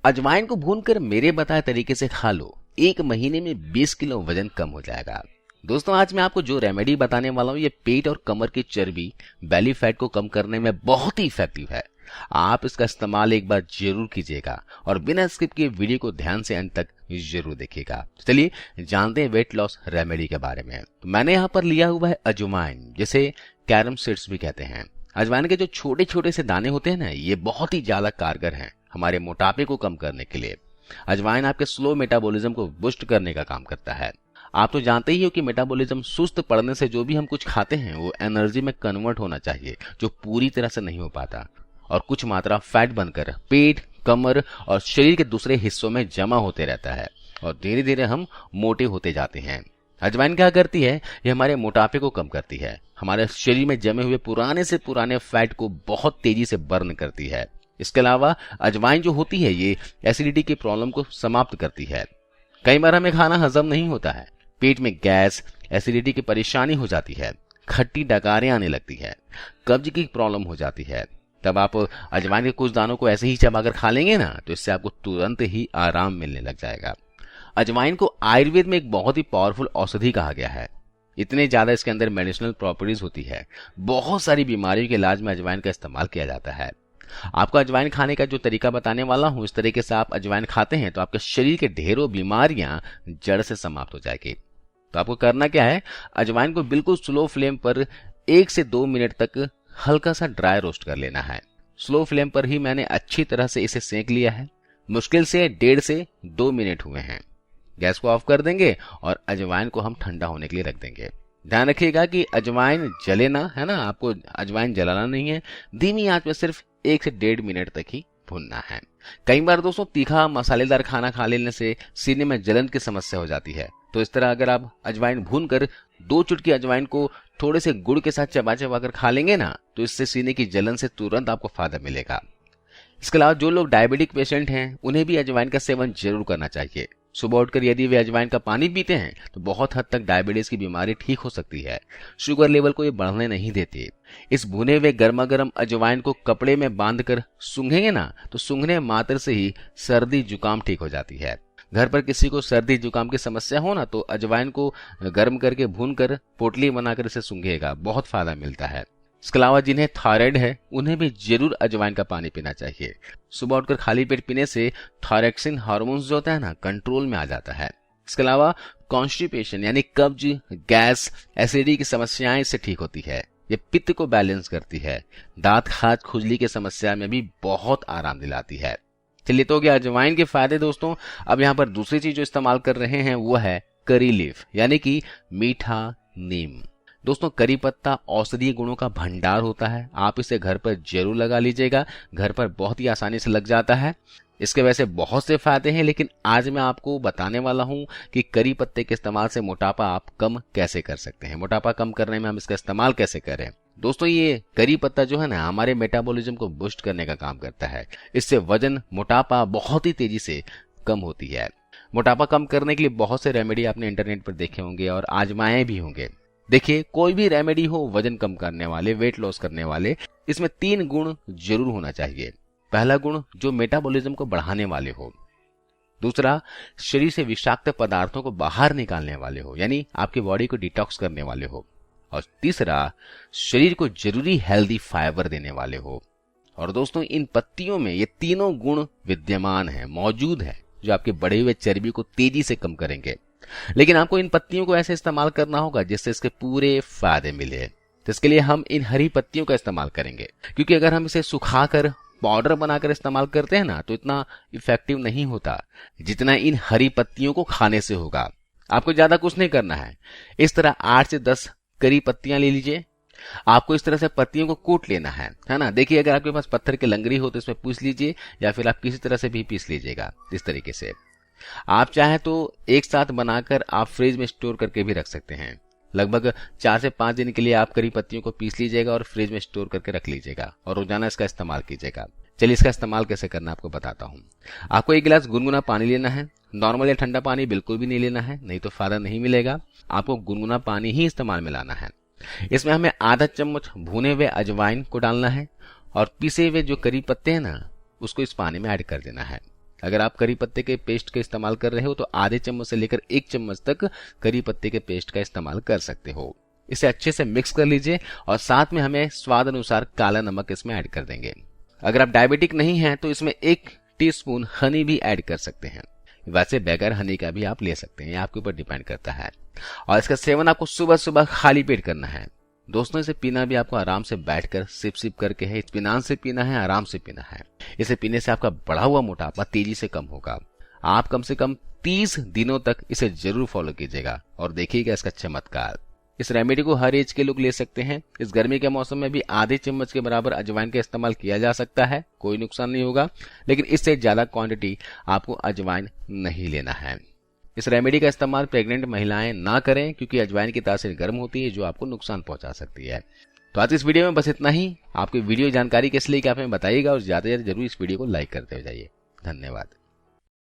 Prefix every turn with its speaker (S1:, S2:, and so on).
S1: अजवाइन को भूनकर मेरे बताए तरीके से खा लो, 1 महीने में 20 किलो वजन कम हो जाएगा। दोस्तों, आज मैं आपको जो रेमेडी बताने वाला हूँ ये पेट और कमर की चर्बी, बेली फैट को कम करने में बहुत ही इफेक्टिव है। आप इसका इस्तेमाल एक बार जरूर कीजिएगा और बिना स्किप किए वीडियो को ध्यान से अंत तक जरूर देखिएगा। चलिए जानते हैं वेट लॉस रेमेडी के बारे में। तो मैंने यहाँ पर लिया हुआ है अजवाइन, जिसे कैरम सीड्स भी कहते हैं। अजवाइन के जो छोटे छोटे से दाने होते हैं ना, ये बहुत ही ज्यादा कारगर हैं हमारे मोटापे को कम करने के लिए। अजवाइन आपके स्लो मेटाबॉलिज्म को बूस्ट करने का काम करता है। आप तो जानते ही हो कि मेटाबॉलिज्म सुस्त पड़ने से जो भी हम कुछ खाते हैं वो एनर्जी में कन्वर्ट होना चाहिए, जो पूरी तरह से नहीं हो पाता और कुछ मात्रा फैट बनकर पेट, कमर और शरीर के दूसरे हिस्सों में जमा होते रहता है और धीरे धीरे हम मोटे होते जाते हैं। अजवाइन क्या करती है, ये हमारे मोटापे को कम करती है, हमारे शरीर में जमे हुए पुराने से पुराने फैट को बहुत तेजी से बर्न करती है। इसके अलावा अजवाइन जो होती है ये एसिडिटी की प्रॉब्लम को समाप्त करती है। कई बार हमें खाना हजम नहीं होता है, पेट में गैस, एसिडिटी की परेशानी हो जाती है, खट्टी डकारें आने लगती है, कब्ज की प्रॉब्लम हो जाती है। तब आप अजवाइन के कुछ दानों को ऐसे ही चबाकर खा लेंगे ना, तो इससे आपको तुरंत ही आराम मिलने लग जाएगा। अजवाइन को आयुर्वेद में एक बहुत ही पावरफुल औषधि कहा गया है। इतने ज्यादा इसके अंदर मेडिसिनल प्रॉपर्टीज होती है। बहुत सारी बीमारियों के इलाज में अजवाइन का इस्तेमाल किया जाता है। आपको अजवाइन खाने का जो तरीका बताने वाला हूं, इस तरीके से आप अजवाइन खाते हैं तो आपके शरीर के ढेरों बीमारियां जड़ से समाप्त हो जाएगी। तो आपको करना क्या है, अजवाइन को बिल्कुल स्लो फ्लेम पर 1 से 2 मिनट तक हल्का सा ड्राई रोस्ट कर लेना है। स्लो फ्लेम पर ही मैंने अच्छी तरह से इसे सेंक लिया है। मुश्किल से 1.5 से 2 मिनट हुए हैं। गैस को ऑफ कर देंगे और अजवाइन को हम ठंडा होने के लिए रख देंगे। ध्यान रखिएगा कि अजवाइन जले ना, है ना, आपको अजवाइन जलाना नहीं है। धीमी आंच में सिर्फ 1 से 1.5 मिनट तक ही भूनना है। कई बार दोस्तों तीखा मसालेदार खाना खा लेने से सीने में जलन की समस्या हो जाती है। तो इस तरह अगर आप अजवाइन भूनकर 2 चुटकी अजवाइन को थोड़े से गुड़ के साथ चबा चबा कर खा लेंगे ना, तो इससे सीने की जलन से तुरंत आपको फायदा मिलेगा। इसके अलावा जो लोग डायबिटिक पेशेंट हैं उन्हें भी अजवाइन का सेवन जरूर करना चाहिए। सुबह उठकर यदि वे अजवाइन का पानी पीते हैं तो बहुत हद तक डायबिटीज की बीमारी ठीक हो सकती है। शुगर लेवल को ये बढ़ने नहीं देती। इस भुने हुए गर्मा गर्म अजवाइन को कपड़े में बांधकर सूंघेंगे ना, तो सूंघने मात्र से ही सर्दी जुकाम ठीक हो जाती है। घर पर किसी को सर्दी जुकाम की समस्या हो ना, तो अजवाइन को गर्म करके भूनकर पोटली बनाकर इसे सूंघेगा, बहुत फायदा मिलता है। इसके अलावा जिन्हें थायराइड है उन्हें भी जरूर अजवाइन का पानी पीना चाहिए। सुबह उठकर खाली पेट पीने से थायरॉक्सिन हार्मोन जो होता है ना, कंट्रोल में आ जाता है। इसके अलावा कॉन्स्टिपेशन यानी कब्ज, गैस, एसिडिटी की समस्याएं इससे ठीक होती है। ये पित्त को बैलेंस करती है। दांत खाज खुजली की समस्या में भी बहुत आराम दिलाती है। चलिए, तो क्या अजवाइन के फायदे दोस्तों। अब यहाँ पर दूसरी चीज जो इस्तेमाल कर रहे हैं वो है करी लीफ यानी कि मीठा नीम। दोस्तों, करी पत्ता औषधीय गुणों का भंडार होता है। आप इसे घर पर जरूर लगा लीजिएगा। घर पर बहुत ही आसानी से लग जाता है। इसके वैसे बहुत से फायदे हैं, लेकिन आज मैं आपको बताने वाला हूं कि करी पत्ते के इस्तेमाल से मोटापा आप कम कैसे कर सकते हैं। मोटापा कम करने में हम इसका इस्तेमाल कैसे करें। दोस्तों, ये करी पत्ता जो है ना, हमारे मेटाबॉलिज्म को बूस्ट करने का काम करता है। इससे वजन, मोटापा बहुत ही तेजी से कम होती है। मोटापा कम करने के लिए बहुत से रेमेडी आपने इंटरनेट पर देखे होंगे और आजमाए भी होंगे। देखिए, कोई भी रेमेडी हो वजन कम करने वाले, वेट लॉस करने वाले, इसमें 3 गुण जरूर होना चाहिए। पहला गुण जो मेटाबॉलिज्म को बढ़ाने वाले हो। दूसरा, शरीर से विषाक्त पदार्थों को बाहर निकालने वाले हो, यानी आपकी बॉडी को डिटॉक्स करने वाले हो। और तीसरा, शरीर को जरूरी हेल्दी फाइबर देने वाले हो। और दोस्तों, इन पत्तियों में ये तीनों गुण विद्यमान है, मौजूद है, जो आपके बढ़े हुए चर्बी को तेजी से कम करेंगे। लेकिन आपको इन पत्तियों को ऐसे इस्तेमाल करना होगा जिससे इसके पूरे फायदे मिले। तो इसके लिए हम इन हरी पत्तियों का इस्तेमाल करेंगे, क्योंकि अगर हम इसे सुखाकर पाउडर बनाकर इस्तेमाल करते हैं ना, तो इतना इफेक्टिव नहीं होता जितना इन हरी पत्तियों को खाने से होगा। आपको ज्यादा कुछ नहीं करना है। इस तरह 8 से 10 करी पत्तियां ले लीजिए। आपको इस तरह से पत्तियों को कूट लेना है ना। देखिए, अगर आपके पास पत्थर की लंगरी हो तो इसमें पीस लीजिए, या फिर आप किसी तरह से भी पीस लीजिएगा। इस तरीके से आप चाहे तो एक साथ बनाकर आप फ्रिज में स्टोर करके भी रख सकते हैं। लगभग 4 से 5 दिन के लिए आप करी पत्तियों को पीस लीजिएगा और फ्रिज में स्टोर करके रख लीजिएगा और रोजाना इसका इस्तेमाल कीजिएगा। चलिए, इसका इस्तेमाल कैसे करना आपको बताता हूँ। आपको 1 गिलास गुनगुना पानी लेना है। नॉर्मल या ठंडा पानी बिल्कुल भी नहीं लेना है, नहीं तो फायदा नहीं मिलेगा। आपको गुनगुना पानी ही इस्तेमाल में लाना है। इसमें हमें आधा चम्मच भुने हुए अजवाइन को डालना है और पीसे हुए जो करी पत्ते हैं ना, उसको इस पानी में ऐड कर देना है। अगर आप करी पत्ते के पेस्ट का इस्तेमाल कर रहे हो तो आधे चम्मच से लेकर 1 चम्मच तक करी पत्ते के पेस्ट का इस्तेमाल कर सकते हो। इसे अच्छे से मिक्स कर लीजिए और साथ में हमें स्वाद अनुसार काला नमक इसमें ऐड कर देंगे। अगर आप डायबिटिक नहीं हैं तो इसमें 1 टीस्पून हनी भी ऐड कर सकते हैं। वैसे बगैर हनी का भी आप ले सकते हैं, ये आपके ऊपर डिपेंड करता है। और इसका सेवन आपको सुबह सुबह खाली पेट करना है। दोस्तों इसे पीना भी आपको आराम से बैठकर सिप सिप करके है, इत्मीनान से पीना है, आराम से पीना है। इसे पीने से आपका बढ़ा हुआ मोटापा तेजी से कम होगा। आप कम से कम 30 दिनों तक इसे जरूर फॉलो कीजिएगा और देखिएगा इसका चमत्कार। इस रेमेडी को हर एज के लोग ले सकते हैं। इस गर्मी के मौसम में भी आधे चम्मच के बराबर अजवाइन का इस्तेमाल किया जा सकता है, कोई नुकसान नहीं होगा, लेकिन इससे ज्यादा क्वांटिटी आपको अजवाइन नहीं लेना है। इस रेमेडी का इस्तेमाल प्रेग्नेंट महिलाएं ना करें क्योंकि अजवाइन की तासीर गर्म होती है जो आपको नुकसान पहुंचा सकती है। तो आज इस वीडियो में बस इतना ही। आपकी वीडियो जानकारी किस लिए कि आप हमें बताइएगा और ज्यादा से ज्यादा जरूर इस वीडियो को लाइक करते हो जाइए। धन्यवाद।